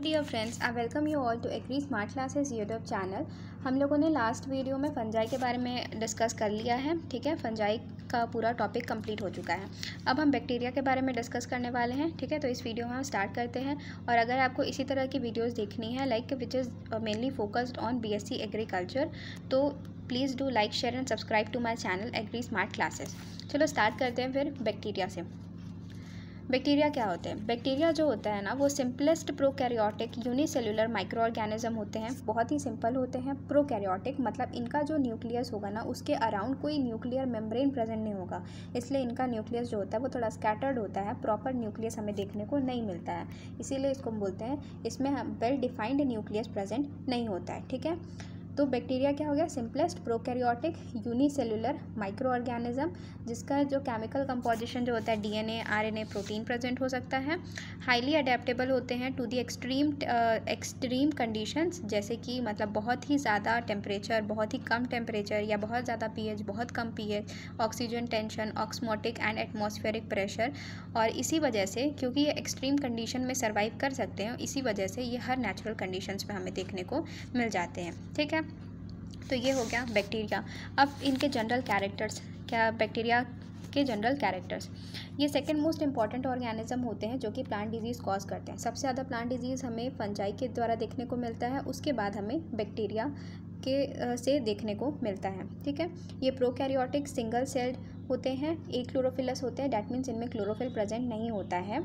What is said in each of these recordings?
Dear friends, I welcome you all to agri smart classes YouTube channel. हम लोगों ने last video में fungi के बारे में डिस्कस कर लिया है। ठीक है, फंजाई का पूरा टॉपिक कंप्लीट हो चुका है। अब हम बैक्टीरिया के बारे में डिस्कस करने वाले हैं। ठीक है, तो इस वीडियो में हम स्टार्ट करते हैं। और अगर आपको इसी तरह की वीडियोज़ देखनी है like which is mainly focused on BSc agriculture, तो please do like share and subscribe to my channel agri smart classes. चलो स्टार्ट करते हैं फिर बैक्टीरिया से। बैक्टीरिया क्या होते हैं? बैक्टीरिया जो होता है ना, वो simplest prokaryotic unicellular micro organism होते हैं। बहुत ही सिंपल होते हैं। प्रोकैरियोटिक मतलब इनका जो न्यूक्लियस होगा ना, उसके अराउंड कोई न्यूक्लियर मेम्ब्रेन प्रेजेंट नहीं होगा, इसलिए इनका न्यूक्लियस जो होता है वो थोड़ा स्कैटर्ड होता है। प्रॉपर न्यूक्लियस हमें देखने को नहीं मिलता है, इसीलिए इसको हम बोलते हैं इसमें वेल डिफाइंड न्यूक्लियस प्रेजेंट नहीं होता है। ठीक है, तो बैक्टीरिया क्या हो गया? Simplest prokaryotic unicellular micro organism, जिसका जो केमिकल कंपोजिशन जो होता है DNA, RNA, प्रोटीन प्रेजेंट हो सकता है। हाईली अडेप्टेबल होते हैं टू दी एक्सट्रीम कंडीशंस, जैसे कि मतलब बहुत ही ज़्यादा टेम्परेचर, बहुत ही कम टेम्परेचर या बहुत ज़्यादा pH, बहुत कम pH, oxygen tension, osmotic and atmospheric pressure. और इसी वजह से, क्योंकि ये एक्सट्रीम कंडीशन में सर्वाइव कर सकते हैं, इसी वजह से ये हर नेचुरल कंडीशंस में हमें देखने को मिल जाते हैं। ठीक है, तो ये हो गया बैक्टीरिया। अब इनके जनरल कैरेक्टर्स क्या? बैक्टीरिया के जनरल कैरेक्टर्स, ये सेकंड मोस्ट इंपॉर्टेंट ऑर्गेनिज्म होते हैं जो कि प्लांट डिजीज़ कॉज करते हैं। सबसे ज़्यादा प्लांट डिजीज़ हमें फंजाई के द्वारा देखने को मिलता है, उसके बाद हमें बैक्टीरिया के से देखने को मिलता है। ठीक है, ये प्रोकैरियोटिक सिंगल सेल्ड होते हैं, एक क्लोरोफिलस होते हैं, डैट मीन्स इनमें क्लोरोफिल प्रेजेंट नहीं होता है।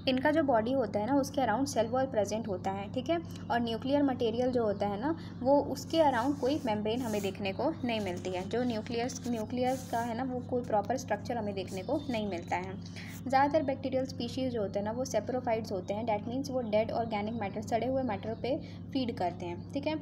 इनका जो बॉडी होता है ना, उसके अराउंड सेल वॉल प्रेजेंट होता है। ठीक है, और न्यूक्लियर मटेरियल जो होता है ना, वो उसके अराउंड कोई मेम्ब्रेन हमें देखने को नहीं मिलती है। जो न्यूक्लियस का है ना, वो कोई प्रॉपर स्ट्रक्चर हमें देखने को नहीं मिलता है। ज़्यादातर बैक्टीरियल स्पीशीज़ जो होते हैं ना, वो सेप्रोफाइट्स होते हैं, डैट मीन्स वो डेड ऑर्गेनिक मैटर, सड़े हुए मैटर पे फीड करते हैं। ठीक है,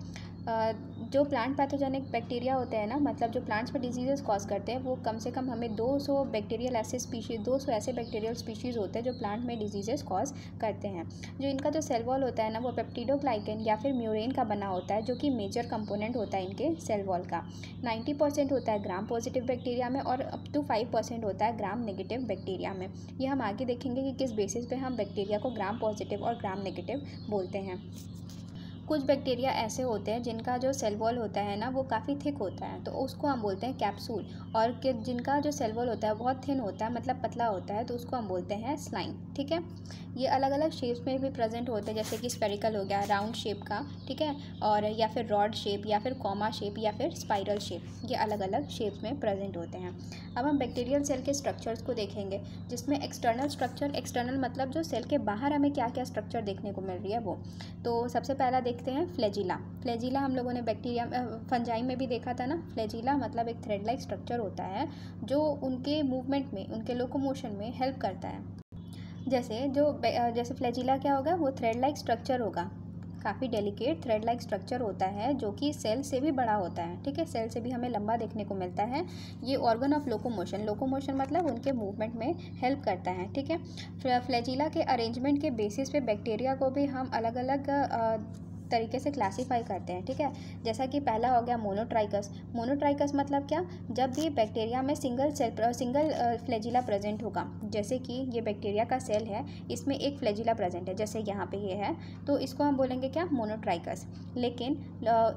जो प्लांट पैथोजेनिक बैक्टीरिया होते हैं ना, मतलब जो प्लांट्स पर डिजीजेस कॉज करते हैं, वो कम से कम हमें 200 बैक्टीरियल ऐसे स्पीशीज़, 200 ऐसे बैक्टीरियल स्पीशीज़ होते हैं जो प्लांट में डिजीजेस कॉज करते हैं। जो इनका जो सेल वॉल होता है ना, वो पेप्टिडोग्लाइकन या फिर म्यूरेन का बना होता है, जो कि मेजर कंपोनेंट होता है इनके सेल वॉल का। 90% होता है ग्राम पॉजिटिव बैक्टीरिया में और अप टू 5% होता है ग्राम नेगेटिव बैक्टीरिया में। ये हम आगे देखेंगे कि किस बेसिस पे हम बैक्टीरिया को ग्राम पॉजिटिव और ग्राम नेगेटिव बोलते हैं। कुछ बैक्टीरिया ऐसे होते हैं जिनका जो सेल वॉल होता है ना, वो काफ़ी थिक होता है, तो उसको हम बोलते हैं कैप्सूल। और जिनका जो सेल वॉल होता है बहुत थिन होता है, मतलब पतला होता है, तो उसको हम बोलते हैं स्लाइम। ठीक है, ये अलग अलग शेप्स में भी प्रेजेंट होते हैं, जैसे कि स्फेरिकल हो गया, राउंड शेप का। ठीक है, और या फिर रॉड शेप या फिर कॉमा शेप या फिर स्पाइरल शेप, ये अलग अलग शेप में प्रेजेंट होते हैं। अब हम बैक्टीरियल सेल के स्ट्रक्चर्स को देखेंगे, जिसमें एक्सटर्नल स्ट्रक्चर, एक्सटर्नल मतलब जो सेल के बाहर हमें क्या क्या स्ट्रक्चर देखने को मिल रही है वो। तो सबसे पहला देखते हैं फ्लैजिला। फ्लैजिला हम लोगों ने बैक्टीरिया फंजाई में भी देखा था ना। फ्लैजिला मतलब एक थ्रेड लाइक स्ट्रक्चर होता है जो उनके मूवमेंट में, उनके लोकोमोशन में हेल्प करता है। जैसे फ्लैजिला क्या होगा? वो थ्रेड लाइक स्ट्रक्चर होगा, काफ़ी डेलिकेट थ्रेड लाइक स्ट्रक्चर होता है, जो कि सेल से भी बड़ा होता है। ठीक है, सेल से भी हमें लंबा देखने को मिलता है। ये ऑर्गन ऑफ लोकोमोशन, लोकोमोशन मतलब उनके मूवमेंट में हेल्प करता है। ठीक है, फ्लैजिला के अरेंजमेंट के बेसिस पे बैक्टीरिया को भी हम अलग अलग तरीके से क्लासीफाई करते हैं। ठीक है, जैसा कि पहला हो गया मोनोट्राइकस। मोनोट्राइकस मतलब क्या? जब भी बैक्टीरिया में सिंगल फ्लैजिला प्रेजेंट होगा, जैसे कि ये बैक्टीरिया का सेल है, इसमें एक फ्लैजिला प्रेजेंट है, जैसे यहाँ पे ये है, तो इसको हम बोलेंगे क्या? मोनोट्राइकस। लेकिन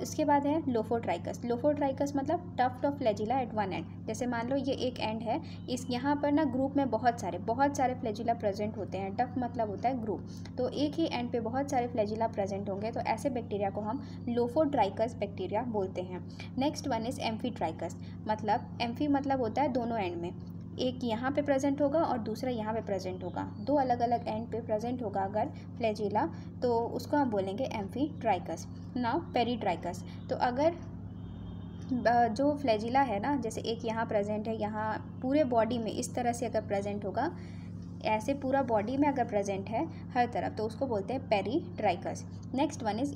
इसके बाद है लोफोट्राइकस। लोफोट्राइकस मतलब tuft of flagella at one end. जैसे मान लो ये एक एंड है, इस यहाँ पर ना ग्रुप में बहुत सारे फ्लैजिला प्रेजेंट होते हैं। टफ मतलब होता है ग्रुप, तो एक ही एंड पे बहुत सारे फ्लैजिला प्रेजेंट होंगे, तो ऐसे बैक्टीरिया को हम लोफोट्राइकस बैक्टीरिया बोलते हैं। Next one is amphitrichous. मतलब एम्फी मतलब होता है दोनों एंड में, एक यहाँ पे प्रेजेंट होगा और दूसरा यहाँ पे प्रेजेंट होगा, दो अलग अलग एंड पे प्रेजेंट होगा अगर फ्लैजिला, तो उसको हम बोलेंगे एम्फीट्राइकस। Now peritrichous. तो अगर जो फ्लैजिला है ना, जैसे एक यहाँ प्रेजेंट है, यहाँ पूरे बॉडी में इस तरह से अगर प्रेजेंट होगा, ऐसे पूरा बॉडी में अगर प्रेजेंट है हर तरफ, तो उसको बोलते हैं peritrichous. Next one is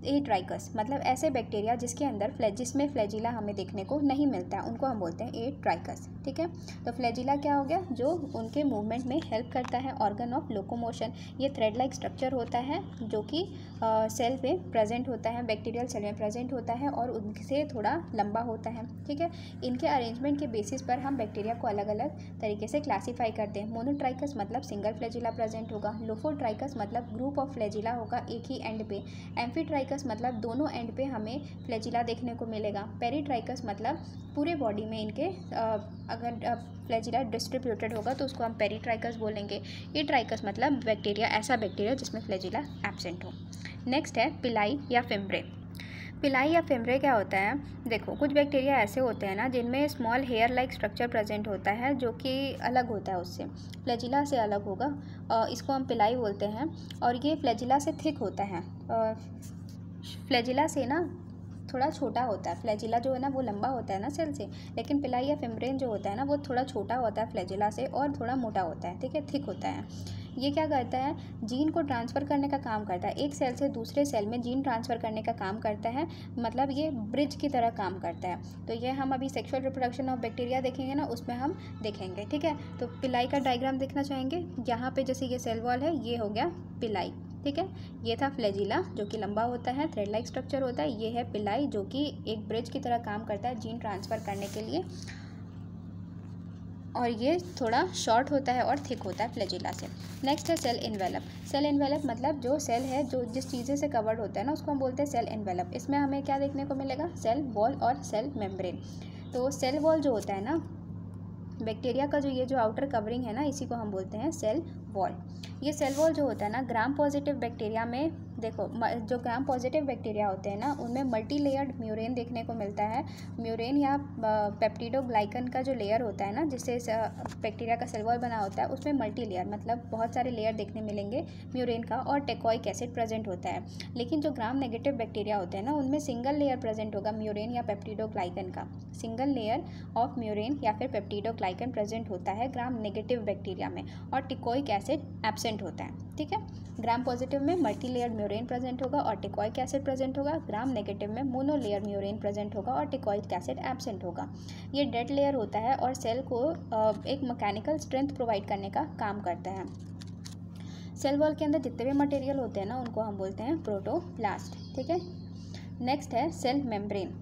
atrichous मतलब ऐसे बैक्टीरिया जिसके अंदर जिसमें फ्लैजिला हमें देखने को नहीं मिलता है, उनको हम बोलते हैं एट्राइकस। ठीक है, तो फ्लैजिला क्या हो गया? जो उनके मूवमेंट में हेल्प करता है, ऑर्गन ऑफ लोकोमोशन। ये थ्रेड लाइक स्ट्रक्चर होता है जो कि सेल पे प्रेजेंट होता है, बैक्टीरियल सेल में प्रेजेंट होता है और उनसे थोड़ा लंबा होता है। ठीक है, इनके अरेंजमेंट के बेसिस पर हम बैक्टीरिया को अलग अलग तरीके से क्लासीफाई करते हैं। मोनोट्राइकस मतलब सिंगल फ्लैजिला प्रेजेंट होगा। लोफोट्राइकस मतलब ग्रुप ऑफ फ्लैजिला होगा एक ही एंड पे। एम्फीट्राइकस मतलब दोनों एंड पे हमें फ्लैजिला देखने को मिलेगा। पेरीट्राइकस मतलब पूरे बॉडी में इनके अगर फ्लैजिला डिस्ट्रीब्यूटेड होगा तो उसको हम पेरीट्राइकस बोलेंगे। ईट्राइकस मतलब बैक्टीरिया, ऐसा बैक्टीरिया जिसमें फ्लैजिला एब्सेंट हो। नेक्स्ट है पिलाई या फिम्ब्रे। पिलाई या फिम्ब्रे क्या होता है? देखो, कुछ बैक्टीरिया ऐसे होते हैं ना जिनमें small hair like structure present होता है जो कि अलग होता है उससे, फ्लैजिला से अलग होगा। इसको हम पिलाई बोलते हैं और ये फ्लैजिला से थिक होता है। फ्लैजिला से ना थोड़ा छोटा होता है। फ्लैजिला जो है ना वो लंबा होता है ना सेल से, लेकिन पिलाई या फिम्ब्रेन जो होता है ना वो थोड़ा छोटा होता है फ्लैजिला से और थोड़ा मोटा होता है, ठीक है, थिक होता है। ये क्या करता है? जीन को ट्रांसफ़र करने का काम करता है। एक सेल से दूसरे सेल में जीन ट्रांसफ़र करने का काम करता है, मतलब ये ब्रिज की तरह काम करता है। तो ये हम अभी सेक्सुअल रिप्रोडक्शन ऑफ बैक्टीरिया देखेंगे ना, उसमें हम देखेंगे, ठीक है। तो पिलाई का डायग्राम देखना चाहेंगे। यहाँ पे जैसे ये सेल वॉल है, ये हो गया पिलाई, ठीक है। ये था फ्लैजिला जो कि लंबा होता है, थ्रेड लाइक स्ट्रक्चर होता है। ये है पिलाई जो कि एक ब्रिज की तरह काम करता है जीन ट्रांसफ़र करने के लिए, और ये थोड़ा शॉर्ट होता है और थिक होता है फ्लैजिला से। नेक्स्ट है सेल एनवेलप। सेल एनवेलप मतलब जो सेल है जो जिस चीज़ें से कवर्ड होता है ना उसको हम बोलते हैं सेल एनवेलप। इसमें हमें क्या देखने को मिलेगा? सेल वॉल और सेल मेम्ब्रेन। तो सेल वॉल जो होता है ना बैक्टीरिया का, जो ये जो आउटर कवरिंग है ना, इसी को हम बोलते हैं सेल वॉल। ये सेल वॉल जो होता है ना ग्राम पॉजिटिव बैक्टीरिया में, देखो जो ग्राम पॉजिटिव बैक्टीरिया होते हैं ना उनमें मल्टी लेयर्ड म्यूरेन देखने को मिलता है। म्यूरेन या पेप्टिडोग्लाइकन का जो लेयर होता है ना जिससे बैक्टीरिया का सेल वॉल बना होता है, उसमें मल्टी लेयर मतलब बहुत सारे लेयर देखने मिलेंगे म्यूरेन का, और टेकोइक एसिड प्रेजेंट होता है। लेकिन जो ग्राम नेगेटिव बैक्टीरिया होते हैं ना उनमें सिंगल लेयर प्रेजेंट होगा म्यूरेन या पेप्टिडोग्लाइकन का। सिंगल लेयर ऑफ म्यूरेन या फिर पेप्टिडोग्लाइकन प्रेजेंट होता है ग्राम नेगेटिव बैक्टीरिया में, और टिकोइक एसिड एब्सेंट होता है, ठीक है। ग्राम पॉजिटिव में मल्टी लेयर म्यूरेन प्रेजेंट होगा और टिकोइक एसिड प्रेजेंट होगा। ग्राम नेगेटिव में मोनो लेयर म्यूरेन प्रेजेंट होगा और टिकोइक एसिड एब्सेंट होगा। ये डेड लेयर होता है और सेल को एक मैकेनिकल स्ट्रेंथ प्रोवाइड करने का काम करता है। सेल वॉल के अंदर जितने भी मटेरियल होते हैं ना उनको हम बोलते हैं प्रोटोप्लास्ट, ठीक है। नेक्स्ट है सेल मेम्ब्रेन।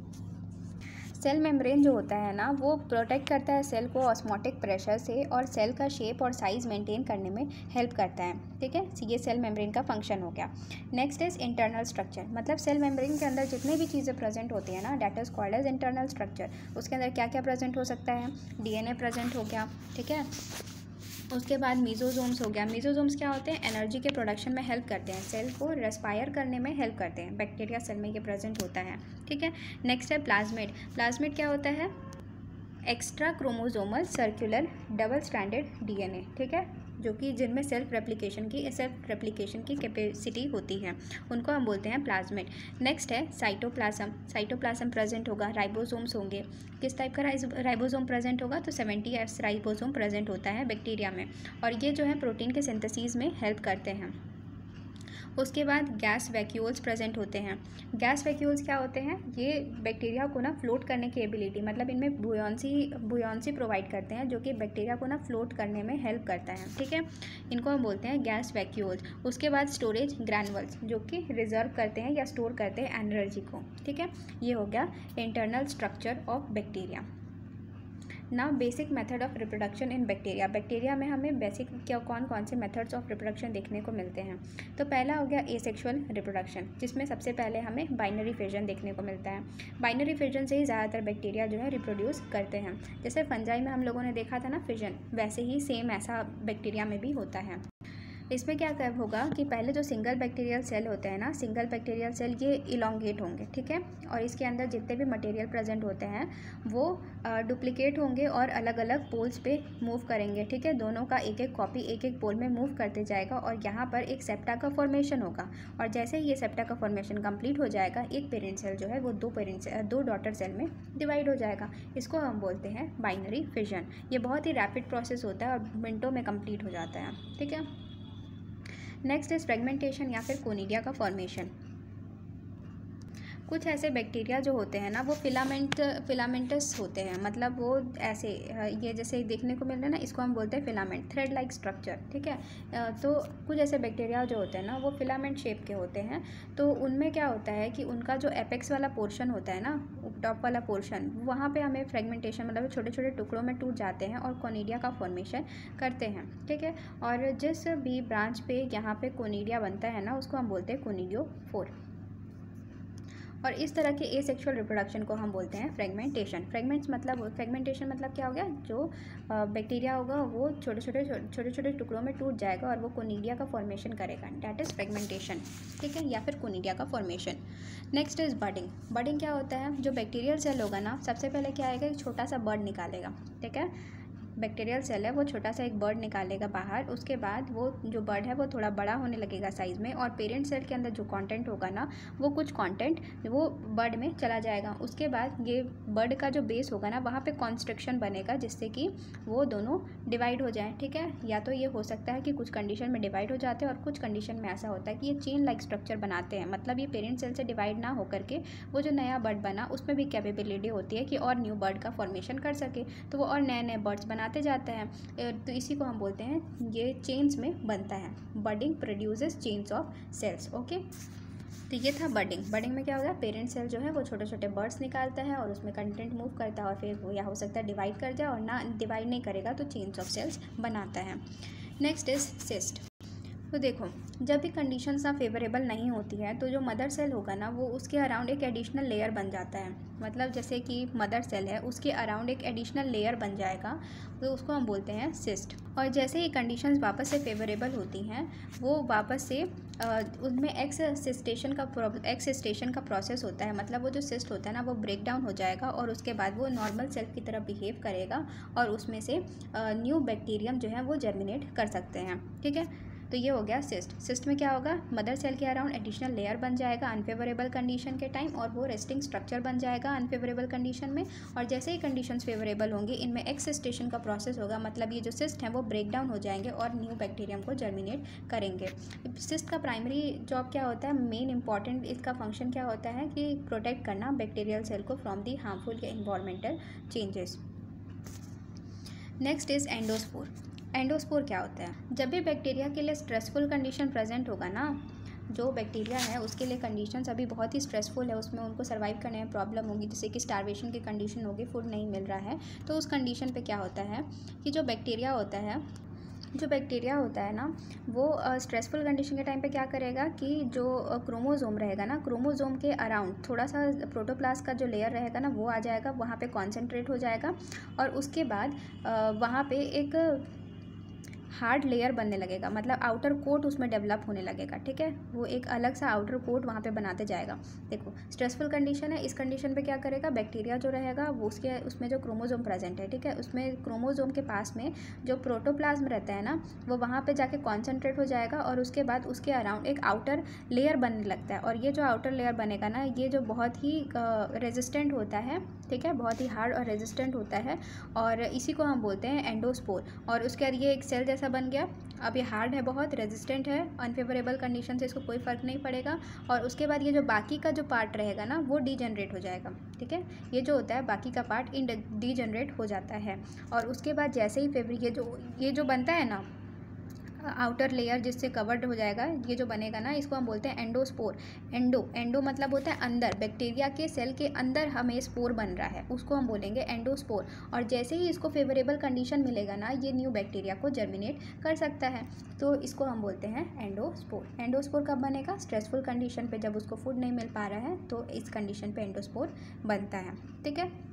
सेल मेम्ब्रेन जो होता है ना वो प्रोटेक्ट करता है सेल को ऑस्मोटिक प्रेशर से और सेल का शेप और साइज़ मेंटेन करने में हेल्प करता है, ठीक है। ये सेल मेम्ब्रेन का फंक्शन हो गया। नेक्स्ट इज इंटरनल स्ट्रक्चर, मतलब सेल मेम्ब्रेन के अंदर जितनी भी चीज़ें प्रेजेंट होती है ना that is called as internal structure. उसके अंदर क्या क्या प्रेजेंट हो सकता है? डीएनए प्रेजेंट हो गया, ठीक है। उसके बाद मीजोजोम्स हो गया। मीजोजोम्स क्या होते हैं? एनर्जी के प्रोडक्शन में हेल्प करते हैं, सेल को रेस्पायर करने में हेल्प करते हैं। बैक्टीरिया सेल में ये प्रेजेंट होता है, ठीक है। नेक्स्ट है प्लाज्मिड। प्लाज्मिड क्या होता है? Extra chromosomal circular double stranded DNA, ठीक है, जो कि जिनमें सेल्फ रेप्लिकेशन की कैपेसिटी होती है, उनको हम बोलते हैं प्लाज्मिड। नेक्स्ट है साइटोप्लाज्म। साइटोप्लाज्म प्रेजेंट होगा, राइबोसोम्स होंगे। किस टाइप का राइबोसोम प्रेजेंट होगा? तो 70S राइबोसोम प्रेजेंट होता है बैक्टीरिया में, और ये जो है प्रोटीन के सिंथेसिस में हेल्प करते हैं। उसके बाद गैस वैक्यूल्स प्रेजेंट होते हैं। गैस वैक्यूल्स क्या होते हैं? ये बैक्टीरिया को ना फ्लोट करने की एबिलिटी, मतलब इनमें बुयांसी प्रोवाइड करते हैं जो कि बैक्टीरिया को ना फ्लोट करने में हेल्प करता है, ठीक है। इनको हम बोलते हैं गैस वैक्यूल्स। उसके बाद स्टोरेज ग्रैनुअल्स जो कि रिजर्व करते हैं या स्टोर करते हैं एनर्जी को, ठीक है। ये हो गया internal structure of bacteria. Now basic method of reproduction in bacteria. Bacteria में हमें बेसिक क्या कौन से मेथड्स ऑफ रिप्रोडक्शन देखने को मिलते हैं? तो पहला हो गया एसेक्सुअल रिप्रोडक्शन, जिसमें सबसे पहले हमें बाइनरी फिजन देखने को मिलता है। बाइनरी फिजन से ही ज़्यादातर बैक्टीरिया जो है रिप्रोड्यूस करते हैं। जैसे फंजाई में हम लोगों ने देखा था ना फिजन, वैसे ही सेम ऐसा बैक्टीरिया में भी होता है। इसमें क्या कर होगा कि पहले जो सिंगल बैक्टीरियल सेल होते हैं ना, सिंगल बैक्टीरियल सेल ये इलोंगेट होंगे, ठीक है, और इसके अंदर जितने भी मटेरियल प्रेजेंट होते हैं वो डुप्लीकेट होंगे और अलग अलग पोल्स पे मूव करेंगे, ठीक है। दोनों का एक एक कॉपी एक एक पोल में मूव करते जाएगा और यहाँ पर एक सेप्टा का फॉर्मेशन होगा, और जैसे ही ये सेप्टा का फॉर्मेशन कंप्लीट हो जाएगा एक पेरेंट सेल जो है वो दो डॉटर सेल में डिवाइड हो जाएगा। इसको हम बोलते हैं बाइनरी फिजन। ये बहुत ही रैपिड प्रोसेस होता है और मिनटों में कंप्लीट हो जाता है, ठीक है। नेक्स्ट इज फ्रेगमेंटेशन या फिर कोनिडिया का फॉर्मेशन। कुछ ऐसे बैक्टीरिया जो होते हैं ना वो फिलामेंटस होते हैं, मतलब वो ऐसे ये जैसे देखने को मिल रहा है ना, इसको हम बोलते हैं फिलामेंट, थ्रेड लाइक स्ट्रक्चर, ठीक है। तो कुछ ऐसे बैक्टीरिया जो होते हैं ना वो फिलामेंट शेप के होते हैं। तो उनमें क्या होता है कि उनका जो एपेक्स वाला पोर्शन होता है ना, टॉप वाला पोर्शन, वहाँ पे हमें फ्रेगमेंटेशन मतलब छोटे छोटे टुकड़ों में टूट जाते हैं और कोनिडिया का फॉर्मेशन करते हैं, ठीक है। और जिस भी ब्रांच पे यहाँ पे कोनिडिया बनता है ना उसको हम बोलते हैं कोनिडियोफोर। और इस तरह के एसेक्सुअल रिप्रोडक्शन को हम बोलते हैं फ्रेगमेंटेशन। फ्रेगमेंटेशन मतलब क्या हो गया, जो बैक्टीरिया होगा वो छोटे छोटे टुकड़ों में टूट जाएगा और वो कोनिडिया का फॉर्मेशन करेगा, दैट इज़ फ्रेगमेंटेशन, ठीक है, या फिर कोनिडिया का formation. Next is budding. Budding क्या होता है, जो बैक्टीरियल सेल होगा ना सबसे पहले क्या आएगा, एक छोटा सा बर्ड निकालेगा, ठीक है। बैक्टीरियल सेल है वो छोटा सा एक बर्ड निकालेगा बाहर, उसके बाद वो जो बर्ड है वो थोड़ा बड़ा होने लगेगा साइज़ में, और पेरेंट सेल के अंदर जो कंटेंट होगा ना वो कुछ कंटेंट वो बर्ड में चला जाएगा। उसके बाद ये बर्ड का जो बेस होगा ना वहाँ पे कॉन्स्ट्रिक्शन बनेगा जिससे कि वो दोनों डिवाइड हो जाएं, ठीक है। या तो ये हो सकता है कि कुछ कंडीशन में डिवाइड हो जाते हैं और कुछ कंडीशन में ऐसा होता है कि ये चेन लाइक स्ट्रक्चर बनाते हैं, मतलब ये पेरेंट सेल से डिवाइड ना होकर के वो जो नया बर्ड बना उसमें भी कैपेबिलिटी होती है कि और न्यू बर्ड का फॉर्मेशन कर सके, तो वो और नए नए बर्ड्स बनाते जाता है। तो इसी को हम बोलते हैं ये चेन्स में बनता है। Budding produces chains of cells, okay. तो ये था बडिंग। बडिंग में क्या होगा, पेरेंट सेल जो है वो छोटे छोटे बर्ड्स निकालता है और उसमें कंटेंट मूव करता है और फिर वो या हो सकता है डिवाइड कर जाए, और ना डिवाइड नहीं करेगा तो चेन्स ऑफ सेल्स बनाता है। Next is cyst. तो देखो, जब भी कंडीशंस ना फेवरेबल नहीं होती है तो जो मदर सेल होगा ना वो उसके अराउंड एक एडिशनल लेयर बन जाता है, मतलब जैसे कि मदर सेल है उसके अराउंड एक एडिशनल लेयर बन जाएगा, तो उसको हम बोलते हैं सिस्ट। और जैसे ही कंडीशंस वापस से फेवरेबल होती हैं वो वापस से उनमें एक्ससिस्टेशन का प्रोसेस होता है, मतलब वो जो सिस्ट होता है ना वो ब्रेक डाउन हो जाएगा और उसके बाद वो नॉर्मल सेल की तरह बिहेव करेगा और उसमें से न्यू बैक्टीरियम जो है वो जर्मिनेट कर सकते हैं, ठीक है। तो ये हो गया सिस्ट। सिस्ट में क्या होगा, मदर सेल के अराउंड एडिशनल लेयर बन जाएगा अनफेवरेबल कंडीशन के टाइम, और वो रेस्टिंग स्ट्रक्चर बन जाएगा अनफेवरेबल कंडीशन में। और जैसे ही कंडीशंस फेवरेबल होंगी इनमें एक्ससिस्टेशन का प्रोसेस होगा, मतलब ये जो सिस्ट हैं वो ब्रेक डाउन हो जाएंगे और न्यू बैक्टीरियम को जर्मिनेट करेंगे। सिस्ट का प्राइमरी जॉब क्या होता है, मेन इंपॉर्टेंट इसका फंक्शन क्या होता है कि प्रोटेक्ट करना बैक्टीरियल सेल को फ्रॉम दी हार्मफुल या environmental changes. Next is endospore. Endospore क्या होता है, जब भी बैक्टीरिया के लिए स्ट्रेसफुल कंडीशन प्रेजेंट होगा ना, जो बैक्टीरिया है उसके लिए कंडीशंस अभी बहुत ही स्ट्रेसफुल है, उसमें उनको सर्वाइव करने में प्रॉब्लम होगी, जैसे कि स्टारवेशन की कंडीशन होगी, फूड नहीं मिल रहा है, तो उस कंडीशन पे क्या होता है कि जो बैक्टीरिया होता है ना वो स्ट्रेसफुल कंडीशन के टाइम पे क्या करेगा कि जो क्रोमोजोम रहेगा ना, क्रोमोजोम के अराउंड थोड़ा सा प्रोटोप्लास्ट का जो लेयर रहेगा ना वो आ जाएगा, वहाँ पे कॉन्सेंट्रेट हो जाएगा, और उसके बाद वहाँ पे एक हार्ड लेयर बनने लगेगा, मतलब आउटर कोट उसमें डेवलप होने लगेगा, ठीक है। वो एक अलग सा आउटर कोट वहाँ पे बनाते जाएगा। देखो, स्ट्रेसफुल कंडीशन है, इस कंडीशन पे क्या करेगा, बैक्टीरिया जो रहेगा वो उसमें जो क्रोमोजोम प्रेजेंट है, ठीक है, उसमें क्रोमोजोम के पास में जो प्रोटोप्लाज्म रहता है ना वो वहाँ पे जाके कॉन्सेंट्रेट हो जाएगा, और उसके बाद उसके अराउंड एक आउटर लेयर बनने लगता है। और ये जो आउटर लेयर बनेगा ना ये जो बहुत ही रेजिस्टेंट होता है, ठीक है, बहुत ही हार्ड और रेजिस्टेंट होता है, और इसी को हम बोलते हैं एंडोस्पोर। और उसके बाद ये एक सेल जैसा बन गया। अब ये हार्ड है, बहुत रेजिस्टेंट है, अनफेवरेबल कंडीशन से इसको कोई फ़र्क नहीं पड़ेगा, और उसके बाद ये जो बाकी का जो पार्ट रहेगा ना वो डीजनरेट हो जाएगा, ठीक है। ये जो होता है बाकी का पार्ट डीजनरेट हो जाता है, और उसके बाद जैसे ही ये जो बनता है ना आउटर लेयर जिससे कवर्ड हो जाएगा, ये जो बनेगा ना इसको हम बोलते हैं एंडोस्पोर। एंडो मतलब होता है अंदर, बैक्टीरिया के सेल के अंदर हमें स्पोर बन रहा है, उसको हम बोलेंगे एंडोस्पोर। और जैसे ही इसको फेवरेबल कंडीशन मिलेगा ना ये न्यू बैक्टीरिया को जर्मिनेट कर सकता है, तो इसको हम बोलते हैं एंडोस्पोर। एंडोस्पोर कब बनेगा, स्ट्रेसफुल कंडीशन पे, जब उसको फूड नहीं मिल पा रहा है तो इस कंडीशन पे एंडोस्पोर बनता है, ठीक है।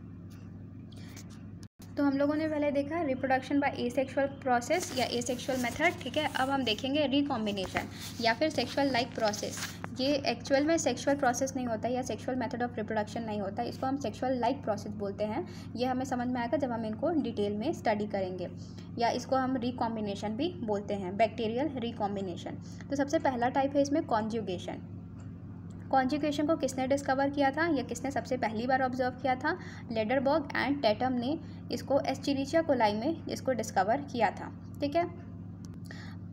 तो हम लोगों ने पहले देखा रिप्रोडक्शन बाय एसेक्सुअल प्रोसेस या एसेक्सुअल मेथड, ठीक है। अब हम देखेंगे रिकॉम्बिनेशन या फिर सेक्सुअल लाइक प्रोसेस। ये एक्चुअल में सेक्सुअल प्रोसेस नहीं होता या सेक्सुअल मेथड ऑफ रिप्रोडक्शन नहीं होता, इसको हम सेक्सुअल लाइक प्रोसेस बोलते हैं। ये हमें समझ में आएगा जब हम इनको डिटेल में स्टडी करेंगे, या इसको हम रिकॉम्बिनेशन भी बोलते हैं, बैक्टीरियल रिकॉम्बिनेशन। तो सबसे पहला टाइप है इसमें कॉन्जुगेशन। कॉन्जुगेशन को किसने डिस्कवर किया था या किसने सबसे पहली बार ऑब्जर्व किया था, लेडरबर्ग एंड टेटम ने इसको एस्चेरिचिया कोलाई में इसको डिस्कवर किया था, ठीक है।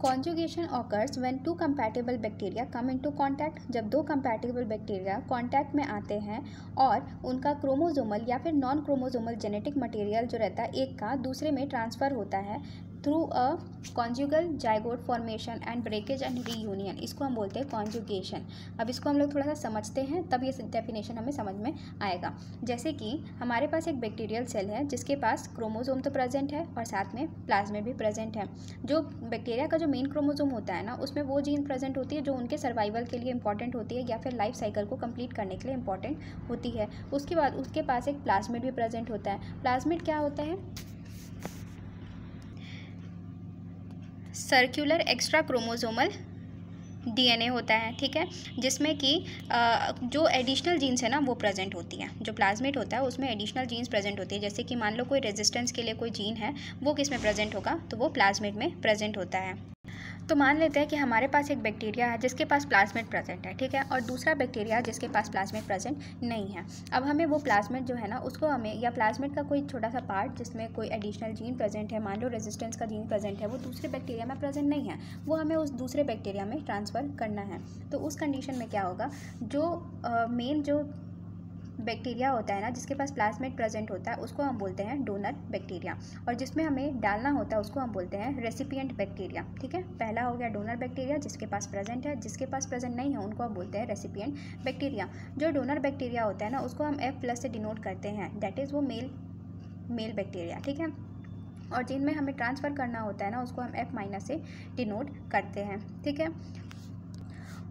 Conjugation occurs when two compatible bacteria come into contact, जब दो कंपैटिबल बैक्टीरिया कांटेक्ट में आते हैं और उनका क्रोमोसोमल या फिर नॉन क्रोमोसोमल जेनेटिक मटेरियल जो रहता है एक का दूसरे में ट्रांसफ़र होता है through a conjugal zygote formation and breakage and reunion, इसको हम बोलते हैं कॉन्जुगेशन। अब इसको हम लोग थोड़ा सा समझते हैं तब ये डेफिनेशन हमें समझ में आएगा। जैसे कि हमारे पास एक बैक्टीरियल सेल है जिसके पास क्रोमोसोम तो प्रेजेंट है और साथ में प्लाज्मिड भी प्रेजेंट है। जो बैक्टीरिया का जो मेन क्रोमोसोम होता है ना, उसमें वो जीन प्रेजेंट होती है जो उनके सर्वाइवल के लिए इंपॉर्टेंट होती है या फिर लाइफ साइकिल को कंप्लीट करने के लिए इंपॉर्टेंट होती है। उसके बाद उसके पास एक प्लाज्मिड भी प्रेजेंट होता है। प्लाज्मिड क्या होता है? सर्कुलर एक्स्ट्रा क्रोमोसोमल डीएनए होता है, ठीक है, जिसमें कि जो एडिशनल जीन्स है ना वो प्रेजेंट होती है। जो प्लाज्मिड होता है उसमें एडिशनल जीन्स प्रेजेंट होती है। जैसे कि मान लो कोई रेजिस्टेंस के लिए कोई जीन है, वो किस में प्रेजेंट होगा? तो वो प्लाज्मिड में प्रेजेंट होता है। तो मान लेते हैं कि हमारे पास एक बैक्टीरिया है जिसके पास प्लाज्मिड प्रेजेंट है, ठीक है, और दूसरा बैक्टीरिया जिसके पास प्लाज्मिड प्रेजेंट नहीं है। अब हमें वो प्लाज्मिड जो है ना उसको हमें, या प्लाज्मिड का कोई छोटा सा पार्ट जिसमें कोई एडिशनल जीन प्रेजेंट है, मान लो रेजिस्टेंस का जीन प्रेजेंट है, वो दूसरे बैक्टीरिया में प्रेजेंट नहीं है, वो हमें उस दूसरे बैक्टीरिया में ट्रांसफ़र करना है। तो उस कंडीशन में क्या होगा? जो मेन जो बैक्टीरिया होता है ना जिसके पास प्लाज्मिड प्रेजेंट होता है उसको हम बोलते हैं डोनर बैक्टीरिया, और जिसमें हमें डालना होता है उसको हम बोलते हैं रेसिपिएंट बैक्टीरिया, ठीक है। पहला हो गया डोनर बैक्टीरिया जिसके पास प्रेजेंट है, जिसके पास प्रेजेंट नहीं है उनको हम बोलते हैं रेसिपिएंट बैक्टीरिया। जो डोनर बैक्टीरिया होता है ना उसको हम F+ से डिनोट करते हैं, दैट इज़ वो मेल बैक्टीरिया, ठीक है। और जिनमें हमें ट्रांसफ़र करना होता है ना उसको हम F- से डिनोट करते हैं, ठीक है।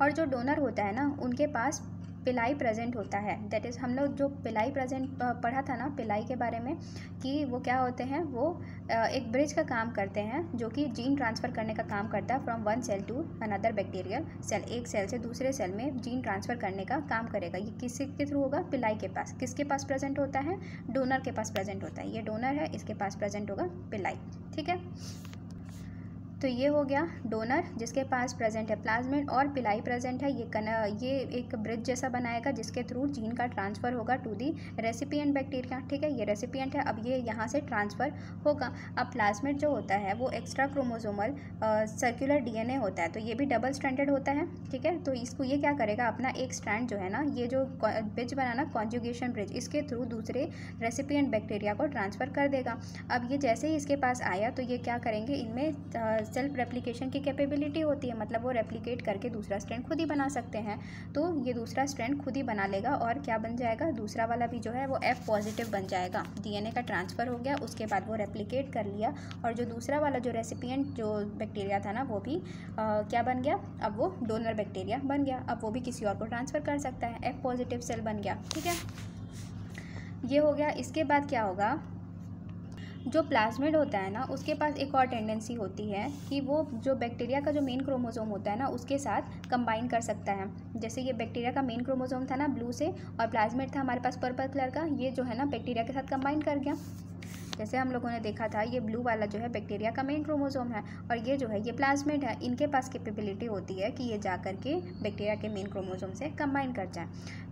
और जो डोनर होता है ना उनके पास पिलाई प्रेजेंट होता है, दैट इज़ हम लोग जो पिलाई प्रेजेंट पढ़ा था ना पिलाई के बारे में, कि वो क्या होते हैं, वो एक ब्रिज का काम करते हैं जो कि जीन ट्रांसफ़र करने का काम करता है from one cell to another bacterial cell, एक सेल से दूसरे सेल में जीन ट्रांसफ़र करने का काम करेगा। ये किसके थ्रू होगा? पिलाई के पास। किसके पास प्रेजेंट होता है? डोनर के पास प्रेजेंट होता है। ये डोनर है, इसके पास प्रेजेंट होगा पिलाई, ठीक है। तो ये हो गया डोनर जिसके पास प्रेजेंट है प्लाज्मिड और पिलाई प्रेजेंट है। ये एक ब्रिज जैसा बनाएगा जिसके थ्रू जीन का ट्रांसफ़र होगा टू दी रेसिपिएंट बैक्टीरिया, ठीक है। ये रेसिपिएंट है, अब ये यहाँ से ट्रांसफ़र होगा। अब प्लाज्मिड जो होता है वो एक्स्ट्रा क्रोमोसोमल सर्कुलर डीएनए होता है, तो ये भी डबल स्ट्रैंडेड होता है, ठीक है। तो इसको ये क्या करेगा, अपना एक स्ट्रैंड जो है ना, ये जो ब्रिज बनाना कॉन्जुगेशन ब्रिज, इसके थ्रू दूसरे रेसिपिएंट बैक्टीरिया को ट्रांसफ़र कर देगा। अब ये जैसे ही इसके पास आया तो ये क्या करेंगे, इनमें सेल्फ रेप्लिकेशन की कैपेबिलिटी होती है, मतलब वो रेप्लिकेट करके दूसरा स्ट्रैंड खुद ही बना सकते हैं। तो ये दूसरा स्ट्रैंड खुद ही बना लेगा और क्या बन जाएगा, दूसरा वाला भी जो है वो F+ बन जाएगा। डीएनए का ट्रांसफ़र हो गया, उसके बाद वो रेप्लिकेट कर लिया और जो दूसरा वाला जो रेसिपिएंट जो बैक्टीरिया था ना वो भी क्या बन गया, अब वो डोनर बैक्टीरिया बन गया। अब वो भी किसी और को ट्रांसफ़र कर सकता है, F+ सेल बन गया, ठीक है। ये हो गया। इसके बाद क्या होगा, जो प्लाज्मिड होता है ना उसके पास एक और टेंडेंसी होती है कि वो जो बैक्टीरिया का जो मेन क्रोमोसोम होता है ना उसके साथ कंबाइन कर सकता है। जैसे ये बैक्टीरिया का मेन क्रोमोसोम था ना ब्लू से, और प्लाज्मिड था हमारे पास पर्पल कलर का, ये जो है ना बैक्टीरिया के साथ कंबाइन कर गया। जैसे हम लोगों ने देखा था ये ब्लू वाला जो है बैक्टीरिया का मेन क्रोमोसोम है और ये जो है ये प्लाज्मिड है। इनके पास कैपेबिलिटी होती है कि ये जा कर के बैक्टीरिया के मेन क्रोमोसोम से कंबाइन कर जाए।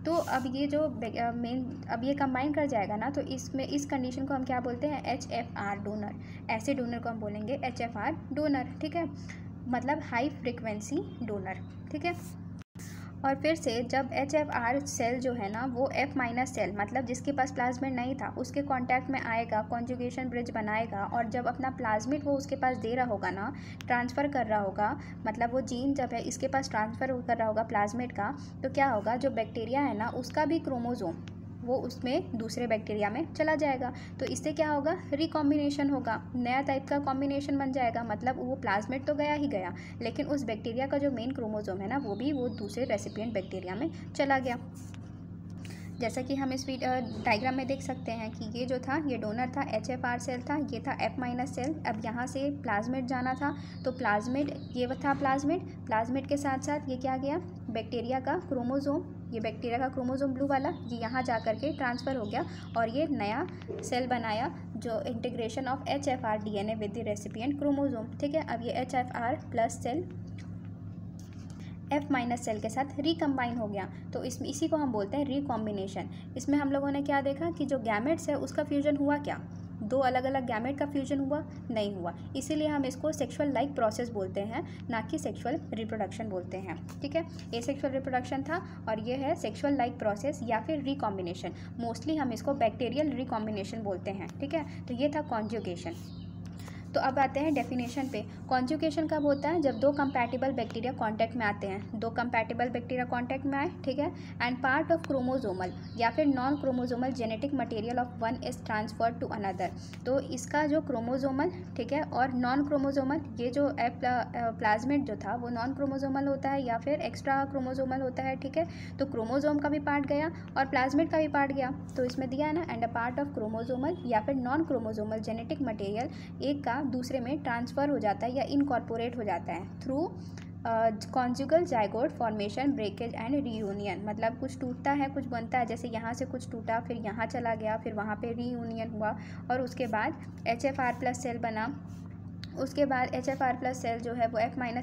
तो अब ये जो अब ये कंबाइन कर जाएगा ना, तो इसमें इस कंडीशन को हम क्या बोलते हैं, HFR डोनर। ऐसे डोनर को हम बोलेंगे HFR डोनर, ठीक है, मतलब हाई फ्रिक्वेंसी डोनर, ठीक है। और फिर से जब HFR सेल जो है ना वो F- सेल, मतलब जिसके पास प्लाज्मिड नहीं था उसके कांटेक्ट में आएगा, कॉन्जुगेशन ब्रिज बनाएगा और जब अपना प्लाज्मिड वो उसके पास दे रहा होगा ना, ट्रांसफ़र कर रहा होगा, मतलब वो जीन जब है इसके पास ट्रांसफ़र कर रहा होगा प्लाज्मिड का, तो क्या होगा, जो बैक्टीरिया है ना उसका भी क्रोमोसोम वो उसमें दूसरे बैक्टीरिया में चला जाएगा। तो इससे क्या होगा, रिकॉम्बिनेशन होगा, नया टाइप का कॉम्बिनेशन बन जाएगा। मतलब वो प्लाज्मिड तो गया ही गया, लेकिन उस बैक्टीरिया का जो मेन क्रोमोसोम है ना वो भी वो दूसरे रेसिपिएंट बैक्टीरिया में चला गया। जैसा कि हम इस डायग्राम में देख सकते हैं कि ये जो था ये डोनर था, HFR सेल था, ये था F- सेल। अब यहाँ से प्लाज्मिड जाना था, तो प्लाज्मिड ये था, प्लाज्मिड के साथ साथ ये क्या गया, बैक्टीरिया का क्रोमोसोम, ये बैक्टीरिया का क्रोमोसोम ब्लू वाला ये यहाँ जा कर के ट्रांसफ़र हो गया और ये नया सेल बनाया जो integration of HFR DNA with the recipient chromosome, ठीक है। अब ये HFR plus cell F- cell के साथ रिकम्बाइन हो गया, तो इसमें इसी को हम बोलते हैं रिकॉम्बिनेशन। इसमें हम लोगों ने क्या देखा कि जो गैमेट्स है उसका फ्यूजन हुआ क्या, दो अलग अलग गैमेट का फ्यूजन हुआ? नहीं हुआ। इसीलिए हम इसको सेक्सुअल लाइक प्रोसेस बोलते हैं, ना कि सेक्सुअल रिप्रोडक्शन बोलते हैं। ठीक है, ये सेक्सुअल रिप्रोडक्शन था और ये है सेक्सुअल लाइक प्रोसेस या फिर रिकॉम्बिनेशन। मोस्टली हम इसको बैक्टीरियल रिकॉम्बिनेशन बोलते हैं। ठीक है, तो ये था कॉन्जुगेशन। तो अब आते हैं डेफिनेशन पे। कॉन्जुगेशन कब होता है? जब दो कंपैटिबल बैक्टीरिया कांटेक्ट में आते हैं, दो कंपैटिबल बैक्टीरिया कांटेक्ट में आए, ठीक है, एंड पार्ट ऑफ क्रोमोजोमल या फिर non chromosomal genetic material of one is transferred to another. तो इसका जो क्रोमोजोमल, ठीक है, और नॉन क्रोमोजोमल, ये जो प्लाज्मिड जो था वो नॉन क्रोमोजोमल होता है या फिर एक्स्ट्रा क्रोमोजोमल होता है। ठीक है, तो क्रोमोजोम का भी पार्ट गया और प्लाज्मिड का भी पार्ट गया, तो इसमें दिया है ना, and a part of chromosomal या फिर नॉन क्रोमोजोमल जेनेटिक मटेरियल एक का दूसरे में ट्रांसफ़र हो जाता है या इनकॉर्पोरेट हो जाता है through conjugal zygote formation, breakage and reunion. मतलब कुछ टूटता है, कुछ बनता है, जैसे यहाँ से कुछ टूटा, फिर यहाँ चला गया, फिर वहाँ पे रीयूनियन हुआ और उसके बाद HFR+ सेल बना। उसके बाद HFR+ सेल जो है वो F-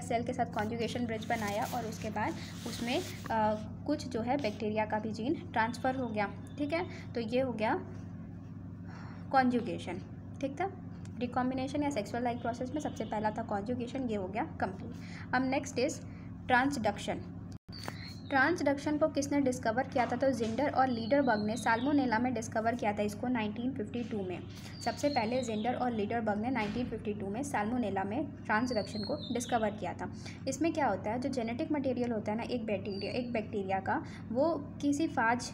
सेल के साथ कॉन्जुगेशन ब्रिज बनाया और उसके बाद उसमें कुछ जो है बैक्टीरिया का भी जीन ट्रांसफ़र हो गया। ठीक है, तो ये हो गया कॉन्जुगेशन। ठीक था, रिकॉम्बिनेशन या सेक्सुअल लाइक प्रोसेस में सबसे पहला था कॉन्जुगेशन, ये हो गया कंप्लीट। अब नेक्स्ट इज ट्रांसडक्शन। ट्रांसडक्शन को किसने डिस्कवर किया था? तो जिंडर और लीडरबर्ग ने साल्मोनेला में डिस्कवर किया था इसको 1952 में। सबसे पहले जिंडर और लीडरबर्ग ने 1952 में साल्मोनेला में ट्रांसडक्शन को डिस्कवर किया था। इसमें क्या होता है, जो जेनेटिक मटेरियल होता है ना एक बैक्टीरिया का, वो किसी फाज